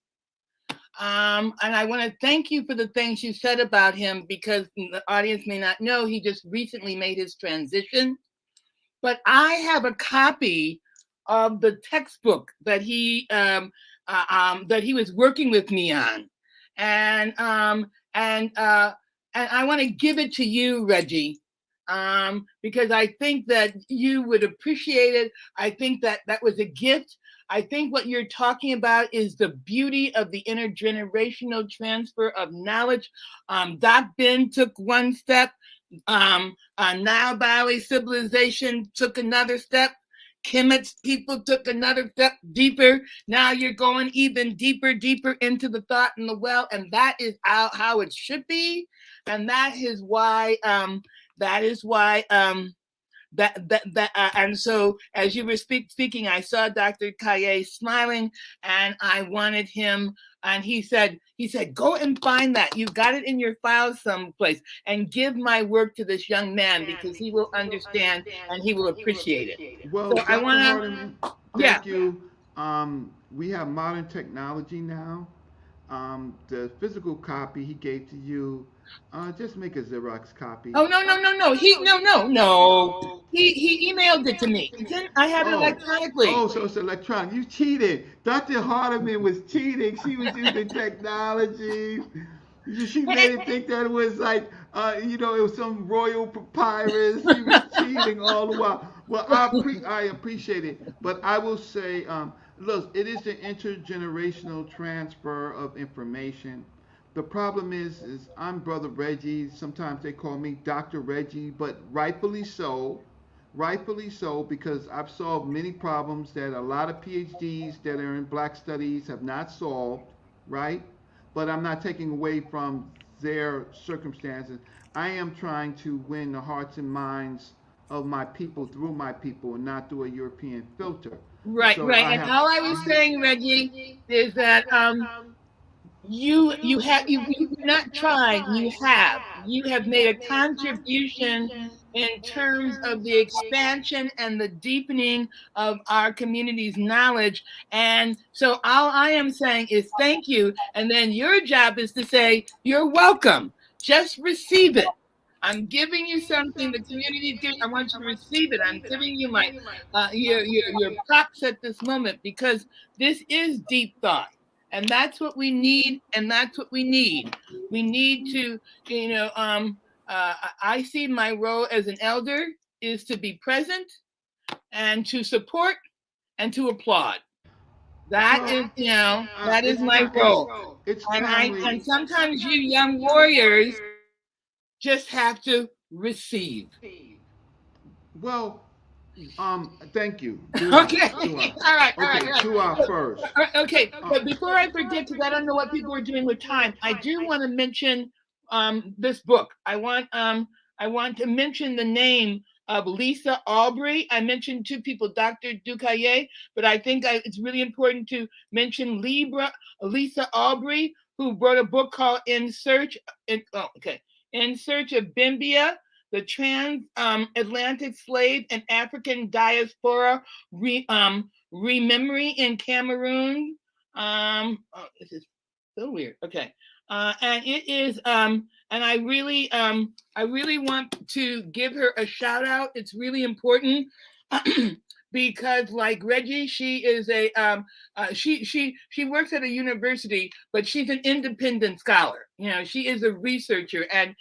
And I want to thank you for the things you said about him, because the audience may not know, he just recently made his transition. But I have a copy of the textbook that he was working with me on. and I want to give it to you, Reggie, because I think that you would appreciate it. I think that that was a gift. I think what you're talking about is the beauty of the intergenerational transfer of knowledge. Doc Ben took one step. Nile Valley civilization took another step. Kemet's people took another step deeper. Now you're going even deeper into the thought and the well, and that is how it should be. And that is why and so as you were speaking, I saw Dr. Kaye smiling, and I wanted him, and he said, go and find that. You've got it in your files someplace, and give my work to this young man, because he will understand and he will appreciate it. Well, So Dr. I want Hardiman, to, thank you. We have modern technology now. The physical copy he gave to you, just make a Xerox copy. Oh, no. He emailed it to me. I have it electronically. Oh, so it's electronic. You cheated. Dr. Hardiman was cheating. She was using technology. She made it think that it was like, it was some royal papyrus. She was cheating all the while. Well, I appreciate it. But I will say, look, it is the intergenerational transfer of information. The problem is I'm Brother Reggie. Sometimes they call me Dr. Reggie, but rightfully so, because I've solved many problems that a lot of PhDs that are in Black Studies have not solved, right? But I'm not taking away from their circumstances. I am trying to win the hearts and minds of my people through my people, and not through a European filter. Right. And all I was saying, Reggie, is that you not tried, you have made a contribution in terms of the expansion and the deepening of our community's knowledge. And so all I am saying is thank you. And then your job is to say, you're welcome. Just receive it. I'm giving you something the community is giving. I want you to receive it. I'm giving you my your props at this moment, because this is deep thought. And that's what we need. We need to, I see my role as an elder is to be present and to support and to applaud. That is my role. And sometimes you young warriors just have to receive. Well, thank you. Okay. All right. To our first. Okay, but before I forget, because I don't know what people are doing with time, I do want to mention this book. I want to mention the name of Lisa Aubrey. I mentioned two people, Dr. Ducaye, but I think it's really important to mention Lisa Aubrey, who wrote a book called In Search of Bimbia, the Transatlantic Slave and African Diaspora Rememory in Cameroon. This is so weird. Okay. And it is, and I really want to give her a shout out. It's really important because, like Reggie, she is a she works at a university, but she's an independent scholar. She is a researcher, and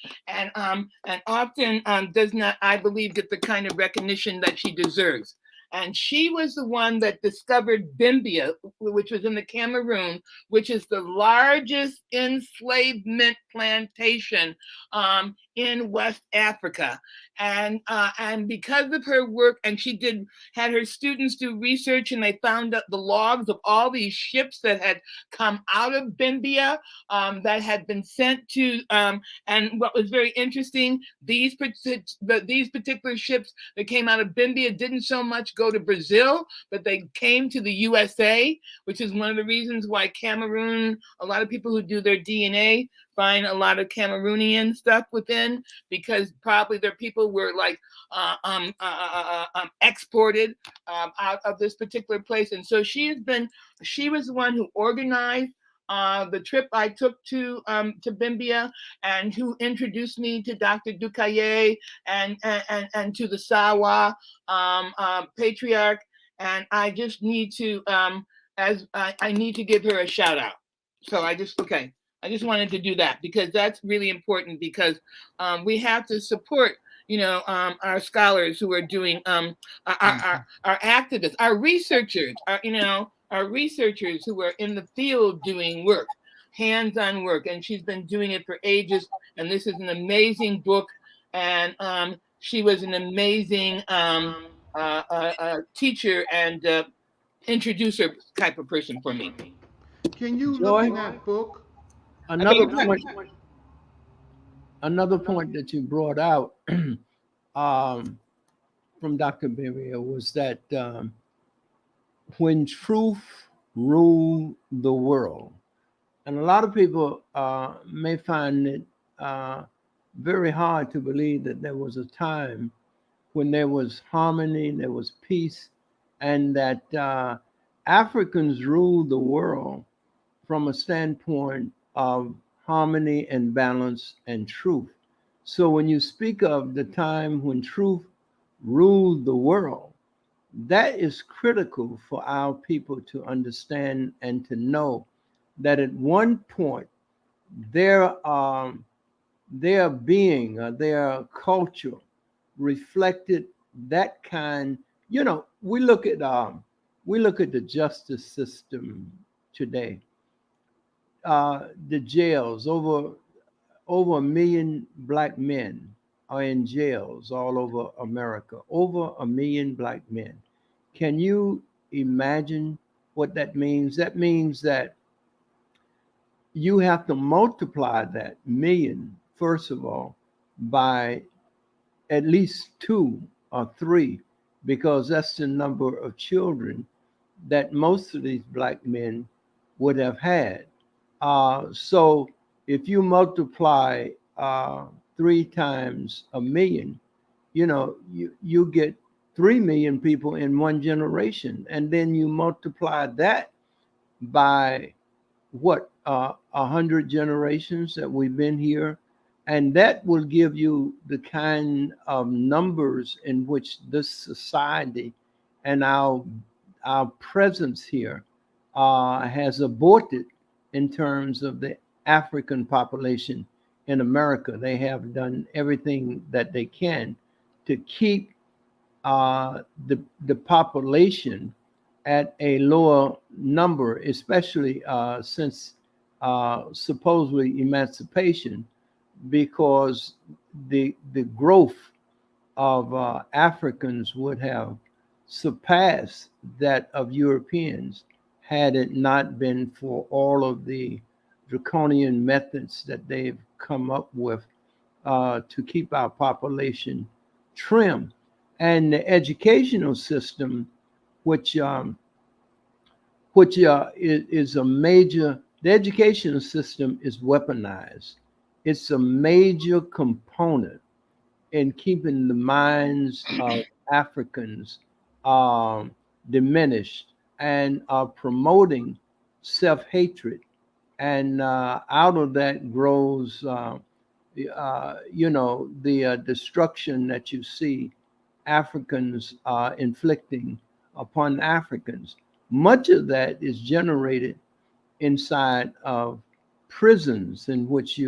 often does not, I believe, get the kind of recognition that she deserves. And she was the one that discovered Bimbia, which was in the Cameroon, which is the largest enslavement plantation in West Africa. And because of her work, and she had her students do research, and they found out the logs of all these ships that had come out of Bimbia, that had been sent to, and what was very interesting, these particular ships that came out of Bimbia didn't so much go to Brazil, but they came to the USA, which is one of the reasons why Cameroon, a lot of people who do their DNA find a lot of Cameroonian stuff within, because probably their people were like exported out of this particular place. And so she was the one who organized the trip I took to Bimbia, and who introduced me to Dr. Ducaye and to the Sawa patriarch. And I just need to I need to give her a shout out. So I just wanted to do that because that's really important because we have to support, our scholars who are doing, our activists, our researchers, our researchers who are in the field doing work, hands-on work. And she's been doing it for ages. And this is an amazing book. And she was an amazing teacher and introducer type of person for me. Can you look Joy? in that book? Another point that you brought out from Dr. Beria was that when truth ruled the world, and a lot of people may find it very hard to believe that there was a time when there was harmony, there was peace, and that Africans ruled the world from a standpoint of harmony and balance and truth. So when you speak of the time when truth ruled the world, that is critical for our people to understand and to know that at one point their being, their culture reflected that kind. We look at the justice system today. The jails, over 1 million Black men are in jails all over America. Over 1 million Black men. Can you imagine what that means? That means that you have to multiply that million, first of all, by at least 2 or 3, because that's the number of children that most of these Black men would have had. So if you multiply 3 times 1 million, you get 3 million people in one generation. And then you multiply that by 100 generations that we've been here. And that will give you the kind of numbers in which this society and our presence here has aborted in terms of the African population in America. They have done everything that they can to keep the population at a lower number, especially since supposedly emancipation, because the growth of Africans would have surpassed that of Europeans had it not been for all of the draconian methods that they've come up with to keep our population trim. And the educational system, which is a major, the educational system is weaponized. It's a major component in keeping the minds of Africans diminished and promoting self-hatred. And out of that grows, the destruction that you see Africans inflicting upon Africans. Much of that is generated inside of prisons in which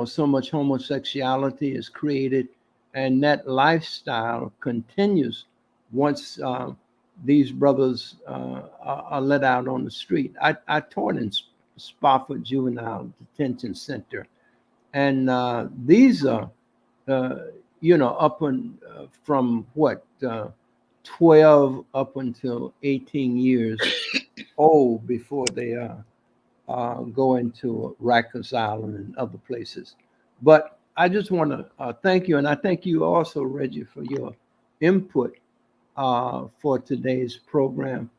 so much homosexuality is created, and that lifestyle continues once these brothers are let out on the street. I taught in Spofford Juvenile Detention Center, and these are, up from 12 up until 18 years old before they go into Rikers Island and other places. But I just want to thank you, and I thank you also, Reggie, for your input for today's program.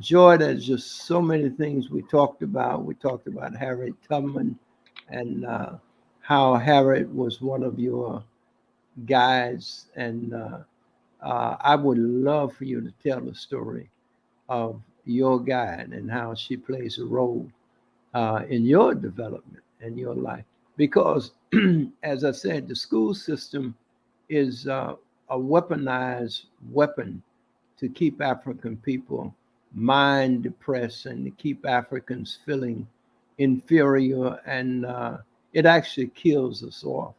Joy, there's just so many things we talked about. We talked about Harriet Tubman and how Harriet was one of your guides, and I would love for you to tell the story of your guide and how she plays a role in your development and your life. Because, as I said, the school system is a weaponized weapon to keep African people mind depressed and to keep Africans feeling inferior, and it actually kills us off.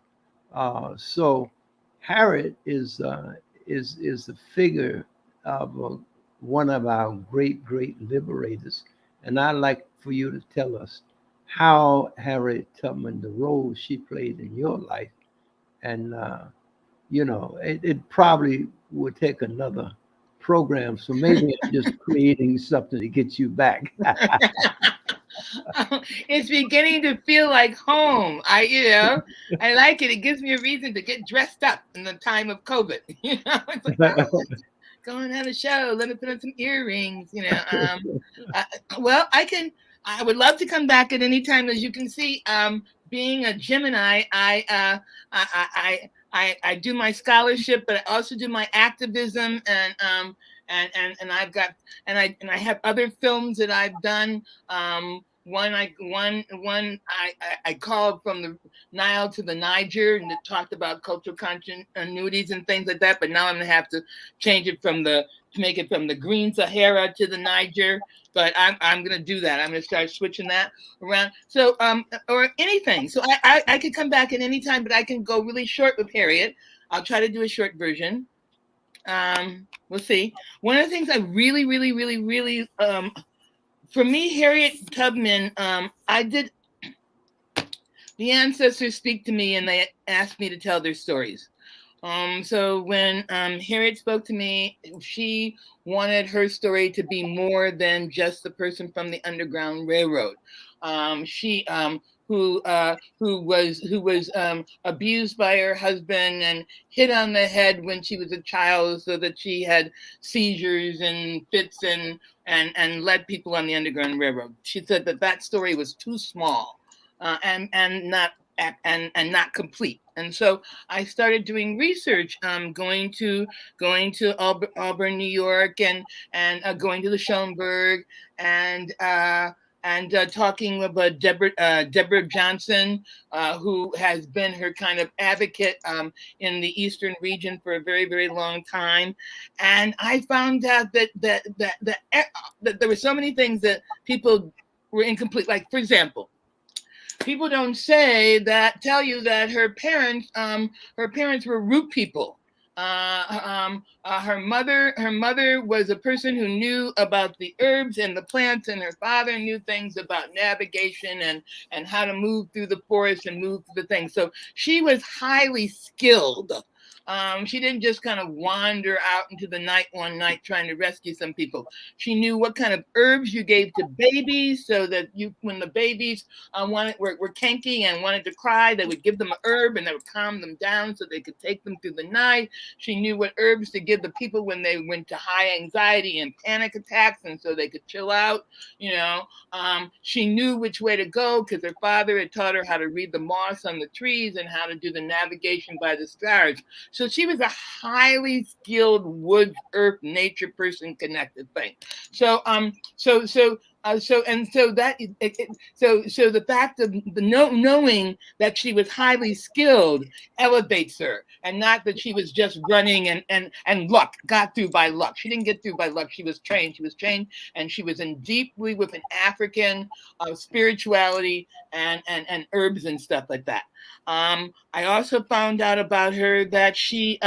So Harriet is the figure of one of our great liberators, and I'd like for you to tell us how Harriet Tubman, the role she played in your life, and it probably would take another program. So maybe I'm just creating something to get you back. It's beginning to feel like home. I like it. It gives me a reason to get dressed up in the time of COVID. It's like, oh, let's go and have a show. Let me put on some earrings. Well, I would love to come back at any time. As you can see, being a Gemini, I do my scholarship, but I also do my activism, and I've got I have other films that I've done. One I called From the Nile to the Niger, and it talked about cultural continuities and things like that. But now I'm gonna have to change it to make it from the Green Sahara to the Niger. But I'm gonna do that. I'm gonna start switching that around. So or anything. So I could come back at any time, but I can go really short with Harriet. I'll try to do a short version. We'll see. One of the things I really for me, Harriet Tubman, the ancestors speak to me and they asked me to tell their stories. So when Harriet spoke to me, she wanted her story to be more than just the person from the Underground Railroad. She who was abused by her husband and hit on the head when she was a child, so that she had seizures and fits and led people on the Underground Railroad. She said that story was too small and not complete. And so I started doing research, going to Auburn, New York, and going to the Schoenberg, and talking about Deborah Johnson, who has been her kind of advocate in the Eastern region for a very long time. And I found out that there were so many things that people were incomplete. Like, for example, people don't tell you that her parents were root people. Her mother was a person who knew about the herbs and the plants, and her father knew things about navigation and how to move through the forest and move through the things. So she was highly skilled. She didn't just kind of wander out into the night one night trying to rescue some people. She knew what kind of herbs you gave to babies, so that when the babies were kinky and wanted to cry, they would give them an herb and that would calm them down so they could take them through the night. She knew what herbs to give the people when they went to high anxiety and panic attacks, and so they could chill out. She knew which way to go because her father had taught her how to read the moss on the trees and how to do the navigation by the stars. So she was a highly skilled wood, earth, nature person connected thing. So the fact of the knowing that she was highly skilled elevates her, and not that she was just running and got through by luck. She didn't get through by luck. She was trained. And she was in deeply with an African spirituality and herbs and stuff like that. I also found out about her that she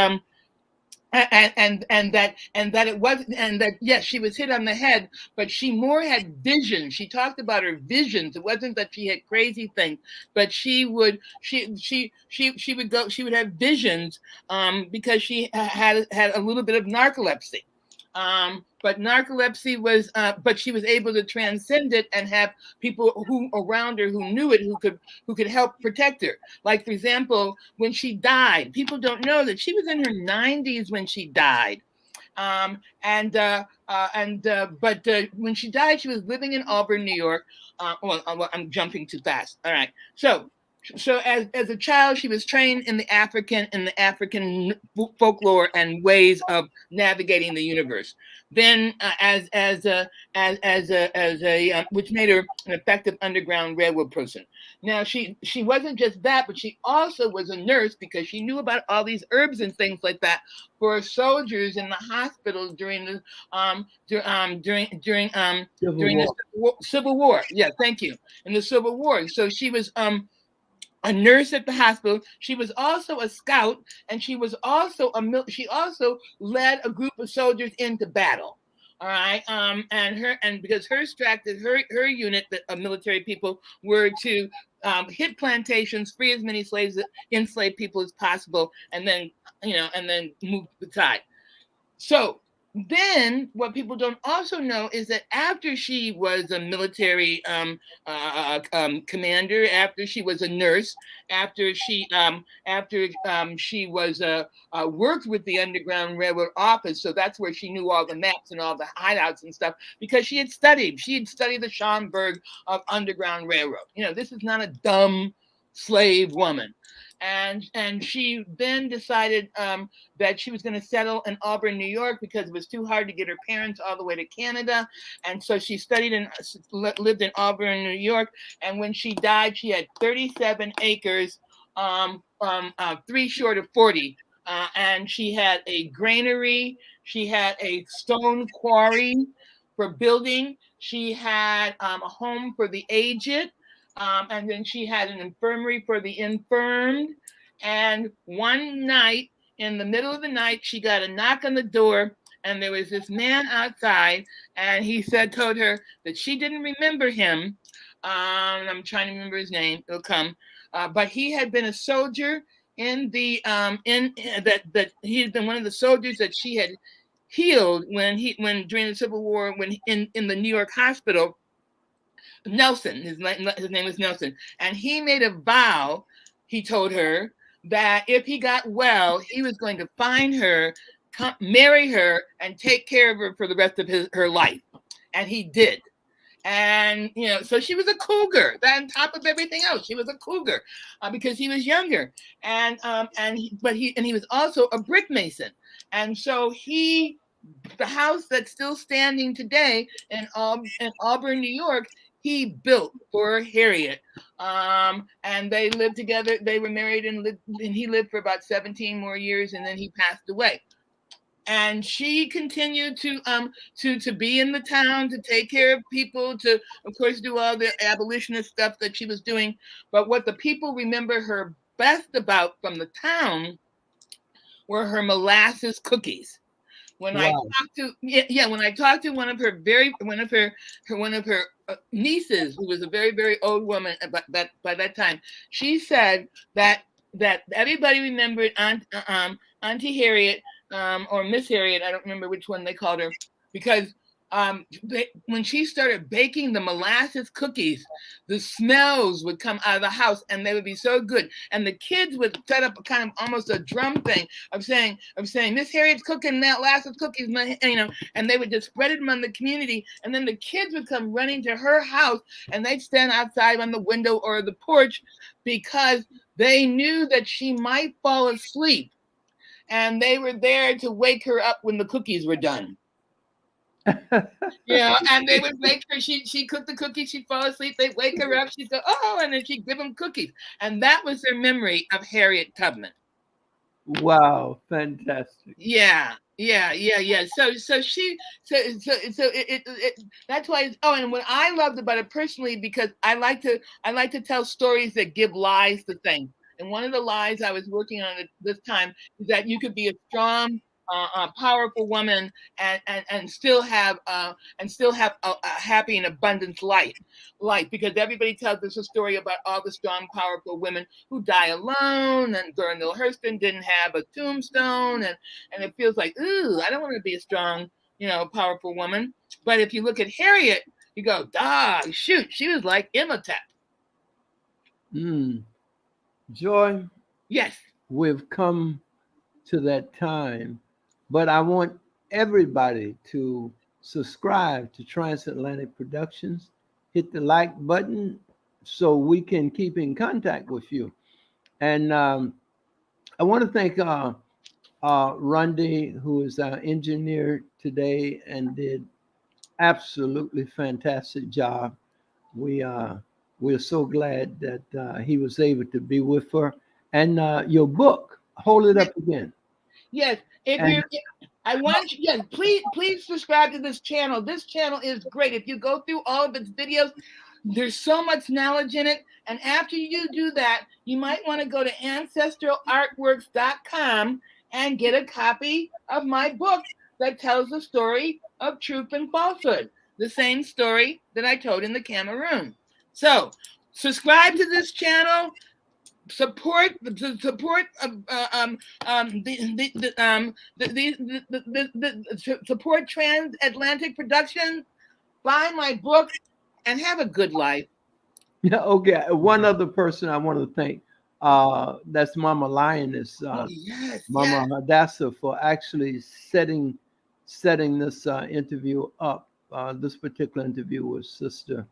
yes, she was hit on the head, but she more had visions. She talked about her visions. It wasn't that she had crazy things, but she would have visions because she had a little bit of narcolepsy. But narcolepsy was, but she was able to transcend it and have people who around her who knew it, who could help protect her. Like, for example, when she died, people don't know that she was in her 90s when she died. But when she died, she was living in Auburn, New York. I'm jumping too fast. All right. So So as a child, she was trained in the African folklore and ways of navigating the universe. Then, which made her an effective Underground Railroad person. Now she wasn't just that, but she also was a nurse because she knew about all these herbs and things like that for soldiers in the hospitals during the Civil War. Yeah, thank you. In the Civil War, so she was a nurse at the hospital. She was also a scout, and she was also she also led a group of soldiers into battle. All right, and because her unit of military people were to hit plantations, free as many enslaved people as possible, and then move the tide. So then what people don't also know is that after she was a military commander, after she was a nurse, after she was worked with the Underground Railroad office, so that's where she knew all the maps and all the hideouts and stuff, because she had studied the Schomburg of Underground Railroad. This is not a dumb slave woman. And she then decided that she was going to settle in Aubrey, New York, because it was too hard to get her parents all the way to Canada. And so she studied and lived in Aubrey, New York. And when she died, she had 37 acres, 3 short of 40. And she had a granary. She had a stone quarry for building. She had a home for the aged. And then she had an infirmary for the infirmed. And one night, in the middle of the night, she got a knock on the door, and there was this man outside, and he told her that she didn't remember him. I'm trying to remember his name. It'll come. But he had been a soldier in the that he had been one of the soldiers that she had healed when during the Civil War, when in the New York hospital. Nelson, his name was Nelson, and he made a vow. He told her that if he got well, he was going to find her, marry her, and take care of her for the rest of her life, and he did. And so she was a cougar. That on top of everything else, she was a cougar because he was younger, and he was also a brick mason, and so the house that's still standing today in Auburn, New York, he built for Harriet. And they lived together. They were married and he lived for about 17 more years, and then he passed away. And she continued to be in the town, to take care of people, to, of course, do all the abolitionist stuff that she was doing. But what the people remember her best about from the town were her molasses cookies. When I talked to one of her nieces, who was a very, very old woman by that time, she said that everybody remembered Auntie Harriet or Miss Harriet. I don't remember which one they called her, because when she started baking the molasses cookies, the smells would come out of the house, and they would be so good. And the kids would set up a kind of almost a drum thing of saying, Miss Harriet's cooking molasses cookies, and they would just spread them on the community. And then the kids would come running to her house, and they'd stand outside on the window or the porch because they knew that she might fall asleep, and they were there to wake her up when the cookies were done. And they would make her, she cooked the cookies, she'd fall asleep, they'd wake her up, she'd go, oh, and then she'd give them cookies. And that was their memory of Harriet Tubman. Wow, fantastic. Yeah. So that's why. And what I loved about it personally, because I like to tell stories that give lies to things. And one of the lies I was working on at this time is that you could be a strong, powerful woman and still have a happy and abundant life, because everybody tells us a story about all the strong, powerful women who die alone, and Zora Hurston didn't have a tombstone, and it feels like, ooh, I don't want to be a strong, powerful woman. But if you look at Harriet, you go, dog, shoot, she was like Imhotep. Joy. Yes. We've come to that time, but I want everybody to subscribe to Transatlantic Productions, hit the like button, so we can keep in contact with you. And I want to thank Rundy, who is our engineer today and did absolutely fantastic job. We're so glad that he was able to be with her. And your book, hold it up again. Yes, if And- you're, I want you, yes, please subscribe to this channel. This channel is great. If you go through all of its videos, there's so much knowledge in it. And after you do that, you might want to go to ancestralartworks.com and get a copy of my book that tells the story of truth and falsehood, the same story that I told in the Cameroon. So subscribe to this channel. Support support support transatlantic production. Buy my book and have a good life. Yeah, okay. One other person I want to thank. That's Mama Lioness, Yes, Mama Hadassah, for actually setting this interview up. This particular interview with Sister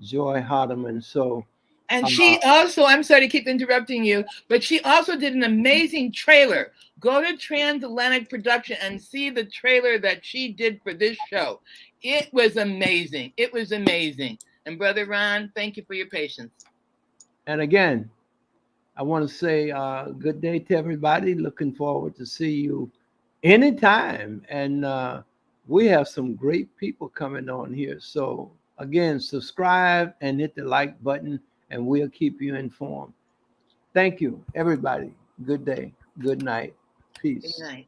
Joye Hardiman. So, and she also, I'm sorry to keep interrupting you, but she also did an amazing trailer. Go to Transatlantic Production and see the trailer that she did for this show. It was amazing. It was amazing. And Brother Ron, thank you for your patience. and again, I want to say good day to everybody. Looking forward to see you anytime. And we have some great people coming on here. So again, subscribe and hit the like button, and we'll keep you informed. Thank you, everybody. Good day. Good night. Peace. Good night.